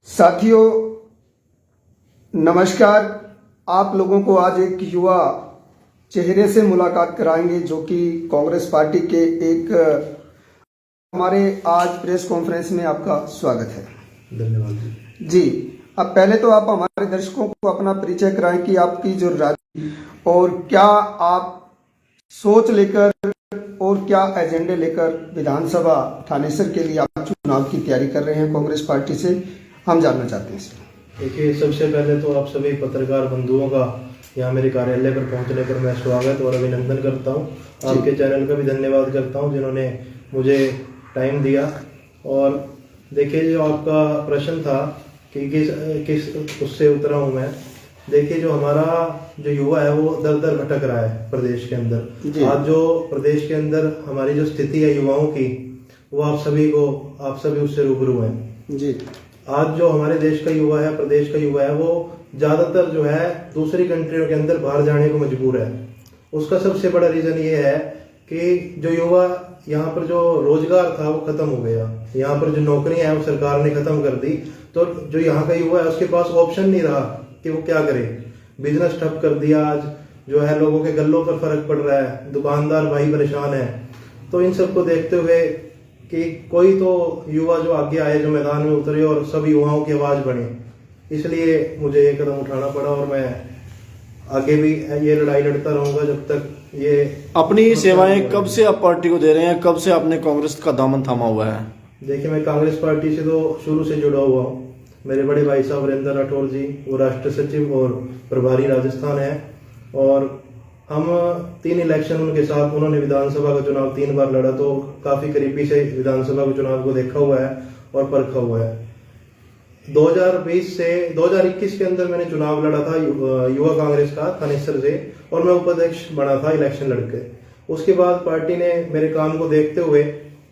साथियों नमस्कार। आप लोगों को आज एक युवा चेहरे से मुलाकात कराएंगे जो कि कांग्रेस पार्टी के एक हमारे आज प्रेस कॉन्फ्रेंस में आपका स्वागत है। धन्यवाद जी। अब पहले तो आप हमारे दर्शकों को अपना परिचय कराएं कि आपकी जो राजनीति और क्या आप सोच लेकर और क्या एजेंडे लेकर विधानसभा थानेसर के लिए आप चुनाव की तैयारी कर रहे हैं कांग्रेस पार्टी से, हम जानना चाहते हैं। देखिए, सबसे पहले तो आप सभी पत्रकार बंधुओं का यहाँ मेरे कार्यालय पर पहुँचने पर मैं स्वागत और अभिनंदन करता हूँ। आपके चैनल का भी धन्यवाद करता हूँ जिन्होंने मुझे टाइम दिया। और देखिए, जो आपका प्रश्न था कि किस उससे उतरा हूँ मैं। देखिए, जो हमारा जो युवा है वो दर दर भटक रहा है प्रदेश के अंदर। आज जो प्रदेश के अंदर हमारी जो स्थिति है युवाओं की, वो आप सभी उससे रूबरू हैं जी। आज जो हमारे देश का युवा है, प्रदेश का युवा है, वो ज्यादातर जो है दूसरी कंट्रियों के अंदर बाहर जाने को मजबूर है। उसका सबसे बड़ा रीजन ये है कि जो युवा यहाँ पर जो रोजगार था वो खत्म हो गया, यहाँ पर जो नौकरियां हैं वो सरकार ने खत्म कर दी। तो जो यहाँ का युवा है उसके पास ऑप्शन नहीं रहा कि वो क्या करे। बिजनेस ठप कर दिया। आज जो है लोगों के गल्लों पर फर्क पड़ रहा है, दुकानदार भाई परेशान है। तो इन सबको देखते हुए कि कोई तो युवा जो आगे आए, जो मैदान में उतरे और सब युवाओं की आवाज बने, इसलिए मुझे ये कदम उठाना पड़ा। और मैं आगे भी ये लड़ाई लड़ता रहूंगा जब तक ये। अपनी सेवाएं कब से आप पार्टी को दे रहे हैं, कब से आपने कांग्रेस का दामन थामा हुआ है? देखिए, मैं कांग्रेस पार्टी से तो शुरू से जुड़ा हुआ हूँ। मेरे बड़े भाई साहब वीरेंद्र राठौर जी, वो राष्ट्र सचिव और प्रभारी राजस्थान है। और हम 3 इलेक्शन उनके साथ, उन्होंने विधानसभा का चुनाव 3 बार लड़ा, तो काफी करीबी से विधानसभा के चुनाव को देखा हुआ है और परखा हुआ है। 2020 से 2021 के अंदर मैंने चुनाव लड़ा था युवा कांग्रेस का थानेसर से, और मैं उपाध्यक्ष बना था इलेक्शन लड़के। उसके बाद पार्टी ने मेरे काम को देखते हुए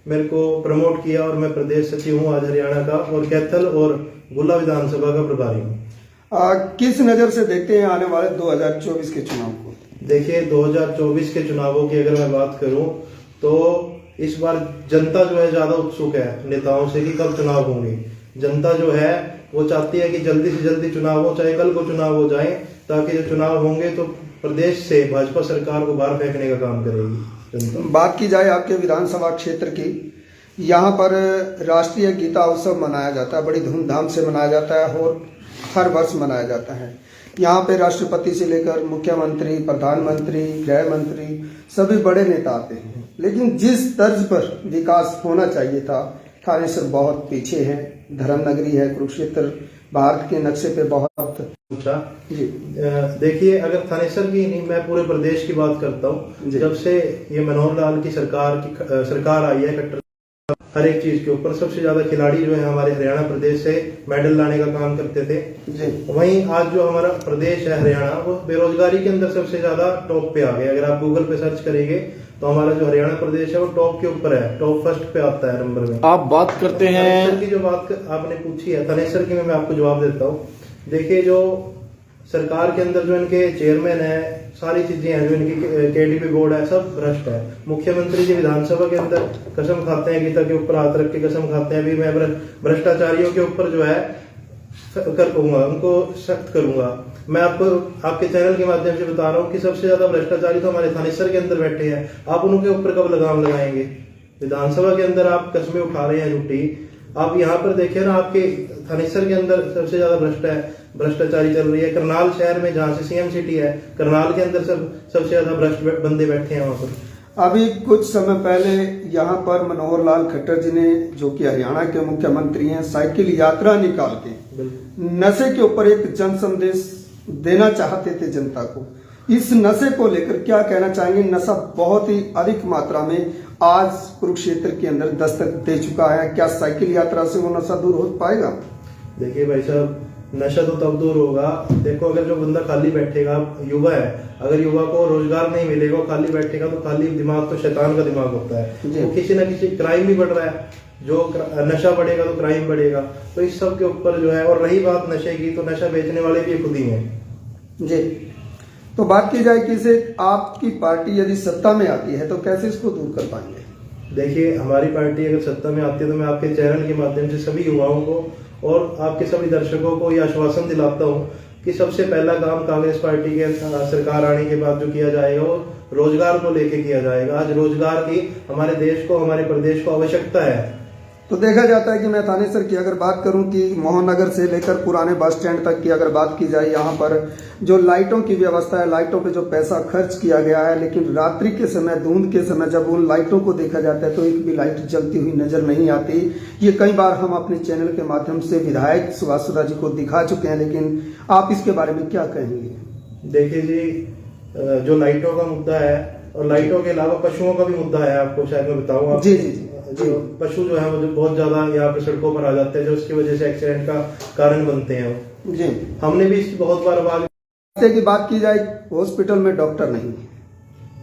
मेरे को प्रमोट किया और मैं प्रदेश सचिव हूँ आज हरियाणा का, और कैथल और गुल्ला विधानसभा का प्रभारी हूँ। किस नजर से देखते हैं आने वाले 2024 के चुनाव को? देखिए, 2024 के चुनावों की अगर मैं बात करूं तो इस बार जनता जो है ज्यादा उत्सुक है नेताओं से कि कब चुनाव होंगे। जनता जो है वो चाहती है कि जल्दी से जल्दी चुनाव हो, चाहे कल को चुनाव हो जाए, ताकि जब चुनाव होंगे तो प्रदेश से भाजपा सरकार को बाहर फेंकने का काम करेगी जनता। बात की जाए आपके विधानसभा क्षेत्र की, यहाँ पर राष्ट्रीय गीता उत्सव मनाया जाता है, बड़ी धूमधाम से मनाया जाता है और हर वर्ष मनाया जाता है। यहाँ पे राष्ट्रपति से लेकर मुख्यमंत्री, प्रधानमंत्री, गृह मंत्री, सभी बड़े नेता आते हैं। लेकिन जिस तर्ज पर विकास होना चाहिए था, थानेसर बहुत पीछे है। धर्म नगरी है कुरुक्षेत्र, भारत के नक्शे पे बहुत पूछा जी। देखिए, अगर थानेसर की नहीं, मैं पूरे प्रदेश की बात करता हूँ। जब से ये मनोहर लाल की सरकार आई है, कट्टर हर एक चीज के ऊपर सबसे ज्यादा खिलाड़ी जो है हमारे हरियाणा प्रदेश से मेडल लाने का काम करते थे जी। वहीं आज जो हमारा प्रदेश है हरियाणा, वो बेरोजगारी के अंदर सबसे ज्यादा टॉप पे आ गया। अगर आप गूगल पे सर्च करेंगे तो हमारा जो हरियाणा प्रदेश है वो टॉप के ऊपर है, टॉप फर्स्ट पे आता है नंबर में। आप बात करते हैं थानेसर की जो बात आपने पूछी है, थानेसर की मैं आपको जवाब देता हूँ। देखिए, जो सरकार के अंदर जो इनके चेयरमैन है, सारी चीजें हैं, जो इनकी केडीपी बोर्ड है, सब भ्रष्ट है। मुख्यमंत्री जी विधानसभा के अंदर कसम खाते हैं, गीता के ऊपर हाथ रख के कसम खाते हैं, भी मैं भ्रष्टाचारियों के ऊपर जो है कर पाऊंगा, उनको सख्त करूंगा। मैं आपको आपके चैनल के माध्यम से बता रहा हूँ कि सबसे ज्यादा भ्रष्टाचारी तो हमारे थानेसर के अंदर बैठे हैं। आप उनके ऊपर कब लगाम लगाएंगे? विधानसभा के अंदर आप कस्में उठा रहे हैं झूठी। आप यहाँ पर देखिए ना, आपके थानेसर के अंदर सबसे ज्यादा भ्रष्टाचारी चल रही है। करनाल शहर में, जहाँ से सीएम सिटी है, करनाल के अंदर सबसे ज्यादा भ्रष्ट बंदे बैठे हैं वहां पर। अभी कुछ समय पहले यहाँ पर मनोहर लाल खट्टर जी ने, जो कि हरियाणा के मुख्यमंत्री हैं, साइकिल यात्रा निकाल के नशे के ऊपर एक जन संदेश देना चाहते थे जनता को। इस नशे को लेकर क्या कहना चाहेंगे? नशा बहुत ही अधिक मात्रा में आज कुरुक्षेत्र के अंदर दस्तक दे चुका है। क्या साइकिल यात्रा से वो नशा दूर हो पाएगा? देखिए भाई साहब, नशा तो तब दूर होगा। देखो, अगर जो बंदा खाली बैठेगा, युवा है, अगर युवा को रोजगार नहीं मिलेगा, खाली बैठेगा, तो खाली दिमाग तो शैतान का दिमाग होता है। तो किसी न किसी क्राइम भी बढ़ रहा है। जो नशा बढ़ेगा तो क्राइम बढ़ेगा। तो इस सब के ऊपर जो है, और रही बात नशे की, तो नशा बेचने वाले भी खुद ही हैं जी। तो बात की जाए कि इसे आपकी पार्टी यदि सत्ता में आती है तो कैसे इसको दूर कर पाएंगे? देखिए, हमारी पार्टी अगर सत्ता में आती है तो मैं आपके चैनल के माध्यम से सभी युवाओं को और आपके सभी दर्शकों को यह आश्वासन दिलाता हूँ कि सबसे पहला काम कांग्रेस पार्टी के सरकार आने के बाद जो किया जाएगा वो रोजगार को लेके किया जाएगा। आज रोजगार की हमारे देश को, हमारे प्रदेश को आवश्यकता है। तो देखा जाता है कि मैं थानेसर की अगर बात करूं कि मोहननगर से लेकर पुराने बस स्टैंड तक की अगर बात की जाए, यहाँ पर जो लाइटों की व्यवस्था है, लाइटों पे जो पैसा खर्च किया गया है, लेकिन रात्रि के समय, धुंध के समय जब उन लाइटों को देखा जाता है तो एक भी लाइट जलती हुई नजर नहीं आती। ये कई बार हम अपने चैनल के माध्यम से विधायक सुभाष सुधा जी को दिखा चुके हैं, लेकिन आप इसके बारे में क्या कहेंगे? देखिए जी, जो लाइटों का मुद्दा है और लाइटों के अलावा पशुओं का भी मुद्दा है, आपको शायद मैं बताऊं। जी जी जी। जो पशु जो है वो जो बहुत ज्यादा यहाँ पे सड़कों पर आ जाते हैं, जो उसकी वजह से एक्सीडेंट का कारण बनते हैं वो। जी, हमने भी इसकी बहुत बार आवाज की बात की जाए, हॉस्पिटल में डॉक्टर नहीं है।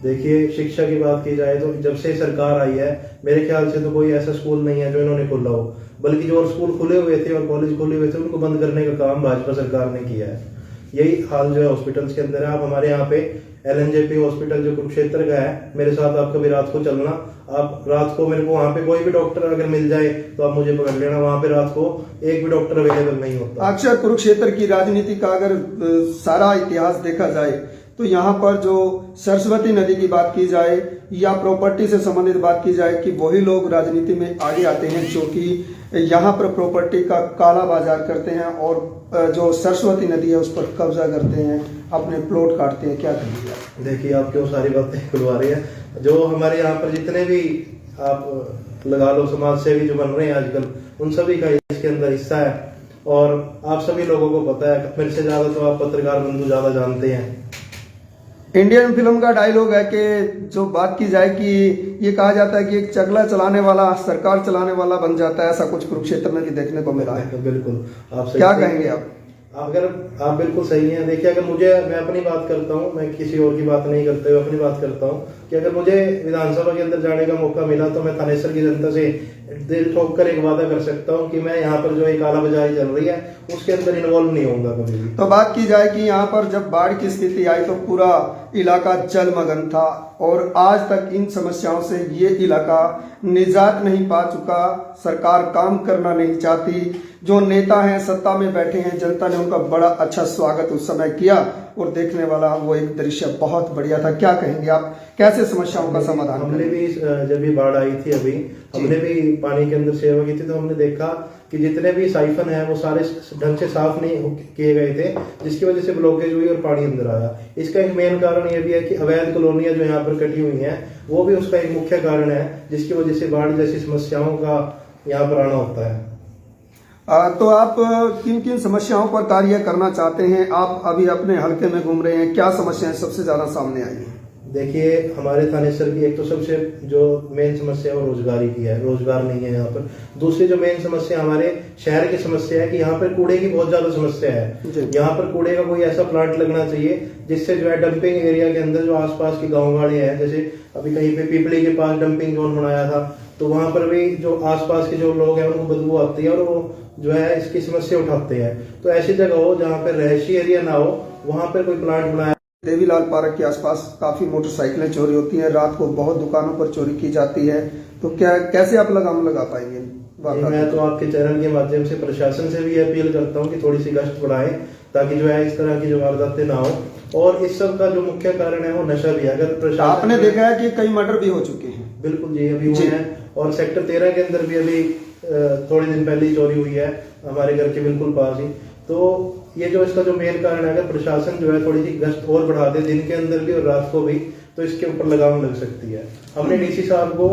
देखिए, शिक्षा की बात की जाए तो जब से सरकार आई है मेरे ख्याल से तो कोई ऐसा स्कूल नहीं है जो इन्होंने खोला हो, बल्कि जो और स्कूल खुले हुए थे और कॉलेज खुले हुए थे उनको बंद करने का काम भाजपा सरकार ने किया है। यही हाल जो है हॉस्पिटल्स के अंदर है। आप हमारे यहाँ पे LNJP हॉस्पिटल जो कुरुक्षेत्र का है, मेरे साथ आप कभी रात को चलना, आप रात को मेरे को वहाँ पे कोई भी डॉक्टर अगर मिल जाए तो आप मुझे पकड़ लेना, वहाँ पे रात को एक भी डॉक्टर अवेलेबल नहीं होता। अक्सर कुरुक्षेत्र की राजनीति का अगर सारा इतिहास देखा जाए तो यहाँ पर जो सरस्वती नदी की बात की जाए या प्रॉपर्टी से संबंधित बात की जाए कि वही लोग राजनीति में आगे आते हैं जो कि यहाँ पर प्रॉपर्टी का काला बाजार करते हैं और जो सरस्वती नदी है उस पर कब्जा करते हैं, अपने प्लॉट काटते हैं। क्या कहेंगे आप? देखिए, आप क्यों सारी बातें खुलवा रहे हैं। जो हमारे यहाँ पर जितने भी आप लगा लो समाज सेवी जो बन रहे हैं आजकल, उन सभी का इसके अंदर हिस्सा है और आप सभी लोगों को पता है। मेरे से ज्यादा तो आप पत्रकार बंधु ज्यादा जानते हैं। इंडियन फिल्म का डायलॉग है कि जो बात की जाए कि ये कहा जाता है कि एक चगला चलाने वाला सरकार चलाने वाला बन जाता है, ऐसा कुछ कुरुक्षेत्र में भी देखने को मिला है। बिल्कुल, आप क्या कहेंगे आप? अगर आप बिल्कुल सही हैं। देखिए, अगर मैं अपनी बात करता हूँ, मैं किसी और की बात नहीं करते हुए अपनी बात करता हूँ कि अगर मुझे विधानसभा के अंदर जाने का मौका मिला तो मैं थानेसर की जनता से दिल ठोक कर एक वादा कर सकता हूँ कि मैं यहाँ पर जो एक कालाबाजारी चल रही है उसके अंदर इन्वॉल्व नहीं होऊंगा कभी भी। तो बात की जाए कि यहाँ पर जब बाढ़ की स्थिति आई तो पूरा इलाका जलमग्न था और आज तक इन समस्याओं से ये इलाका निजात नहीं पा चुका। सरकार काम करना नहीं चाहती, जो नेता हैं सत्ता में बैठे हैं, जनता ने उनका बड़ा अच्छा स्वागत उस समय किया और देखने वाला वो एक दृश्य बहुत बढ़िया था। क्या कहेंगे आप, कैसे समस्याओं का समाधान? हमने भी जब भी बाढ़ आई थी अभी, हमने भी पानी के अंदर सेवा की थी तो हमने देखा कि जितने भी साइफन है वो सारे ढंग से साफ नहीं किए गए थे, जिसकी वजह से ब्लॉकेज हुई और पानी अंदर आया। इसका एक मेन कारण ये भी है कि अवैध कॉलोनियां जो यहाँ पर कटी हुई हैं वो भी उसका एक मुख्य कारण है, जिसकी वजह से बाढ़ जैसी समस्याओं का यहाँ पर आना होता है। तो आप किन किन समस्याओं पर कार्य करना चाहते हैं? आप अभी अपने हलके में घूम रहे हैं, क्या समस्याएं सबसे ज्यादा सामने आई हैं? देखिए, हमारे थानेसर की एक तो सबसे जो मेन समस्या है वो रोजगारी की है। रोजगार नहीं है यहाँ पर। दूसरी जो मेन समस्या हमारे शहर की समस्या है कि यहाँ पर कूड़े की बहुत ज्यादा समस्या है। यहाँ पर कूड़े का कोई ऐसा प्लांट लगना चाहिए जिससे जो है डंपिंग एरिया के अंदर जो आसपास के गाँव वाले हैं, जैसे अभी कहीं पे पीपली के पास डंपिंग जोन बनाया था तो वहां पर भी जो आसपास के जो लोग हैं उनको बदबू आती है और वो जो है इसकी समस्या उठाते हैं। तो ऐसी जगह हो जहाँ पर रहायशी एरिया ना हो, वहां पर कोई प्लांट बनाया। देवीलाल पार्क के आसपास काफी मोटरसाइकिलें चोरी होती हैं, रात को बहुत दुकानों पर चोरी की जाती है, तो क्या कैसे आप लगाम लगा पाएंगे? मैं तो आपके चैनल के माध्यम से प्रशासन से भी अपील करता हूँ कि थोड़ी सी गश्त बढ़ाएं ताकि जो है इस तरह की जो वारदातें ना हो। और इस सब का जो मुख्य कारण है वो नशा भी है। अगर प्रशासन, आपने देखा है कि कई मर्डर भी हो चुके हैं। बिल्कुल जी, अभी हुए हैं और सेक्टर 13 के अंदर भी अभी थोड़े दिन पहले ही चोरी हुई है हमारे घर के बिल्कुल पास ही। तो ये जो इसका जो मेन कारण है, अगर प्रशासन जो है थोड़ी सी गश्त और बढ़ा दे दिन के अंदर भी और रात को भी, तो इसके ऊपर लगाम लग सकती है। हमने डीसी साहब को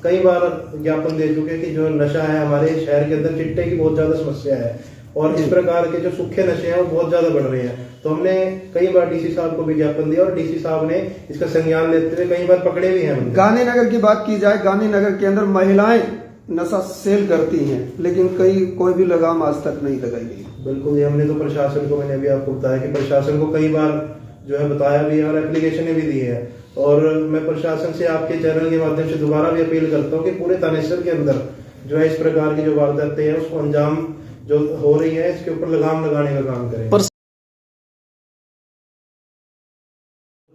कई बार ज्ञापन दे चुके कि जो नशा है हमारे शहर के अंदर, चिट्टे की बहुत ज्यादा समस्या है और इस प्रकार के जो सूखे नशे हैं वो बहुत ज्यादा बढ़ रहे हैं। तो हमने कई बार डीसी साहब को भी ज्ञापन दिया और डीसी साहब ने इसका संज्ञान लेते हुए कई बार पकड़े भी हैं। गांधीनगर की बात की जाए, गांधीनगर के अंदर महिलाएं नशा सेल करती हैं, लेकिन कोई भी लगाम आज तक नहीं लगाई गई। बिल्कुल जी, हमने तो प्रशासन को, मैंने अभी आपको बताया कि प्रशासन को कई बार जो है बताया भी है और एप्लीकेशन भी दी है। और मैं प्रशासन से आपके चैनल के माध्यम से दोबारा भी अपील करता हूँ कि पूरे थानेसर के अंदर जो है इस प्रकार की जो वारदातें हैं उसको अंजाम जो हो रही है इसके ऊपर लगाम लगाने का काम करें।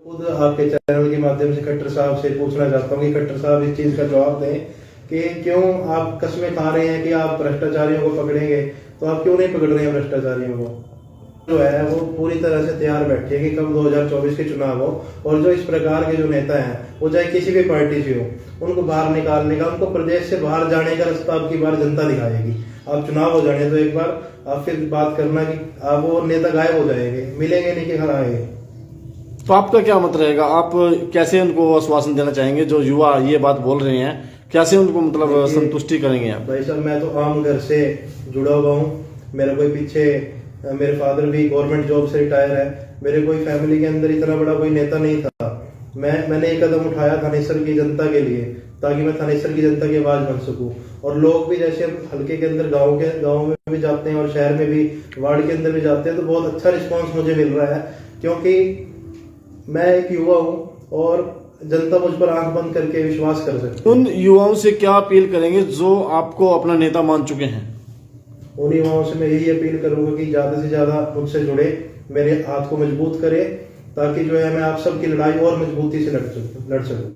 खुद आपके चैनल के माध्यम से खट्टर साहब से पूछना चाहता हूँ कि खट्टर साहब इस चीज का जवाब दें कि क्यों आप कस्में खा रहे हैं कि आप भ्रष्टाचारियों को पकड़ेंगे, तो आप क्यों नहीं पकड़ रहे हैं भ्रष्टाचारियों को? जो है वो पूरी तरह से तैयार बैठे हैं कि कब 2024 के चुनाव हो, और जो इस प्रकार के जो नेता हैं वो चाहे किसी भी पार्टी से हो, उनको बाहर निकालने का, उनको प्रदेश से बाहर जाने का रास्ता अब की बार जनता दिखाएगी। आप चुनाव हो जाने तो एक बार आप फिर बात करना कि आप वो नेता गायब हो जाएंगे, मिलेंगे नहीं कि हराएंगे। तो आपका क्या मत रहेगा, आप कैसे उनको आश्वासन देना चाहेंगे जो युवा ये बात बोल रहे हैं, कैसे उनको मतलब संतुष्टि करेंगे आप? भाई साहब, मैं तो आम घर से जुड़ा हुआ हूँ, मेरा कोई पीछे मेरे फादर भी गवर्नमेंट जॉब से रिटायर है, मेरे कोई फैमिली के अंदर इतना बड़ा कोई नेता नहीं था। मैंने एक कदम उठाया थानेसर की जनता के लिए, ताकि मैं थानेसर की जनता की आवाज बन सकूं, और लोग भी जैसे हल्के के अंदर गांव में भी जाते हैं और शहर में भी, वार्ड के अंदर भी जाते हैं, तो बहुत अच्छा रिस्पांस मुझे मिल रहा है, क्योंकि मैं एक युवा हूँ और जनता मुझ पर आंख बंद करके विश्वास कर सकती है। उन युवाओं से क्या अपील करेंगे जो आपको अपना नेता मान चुके हैं? उन युवाओं से मैं यही अपील करूंगा कि ज्यादा से ज्यादा मुझसे जुड़े, मेरे हाथ को मजबूत करे, ताकि जो है मैं आप सबकी लड़ाई और मजबूती से लड़ सकूं।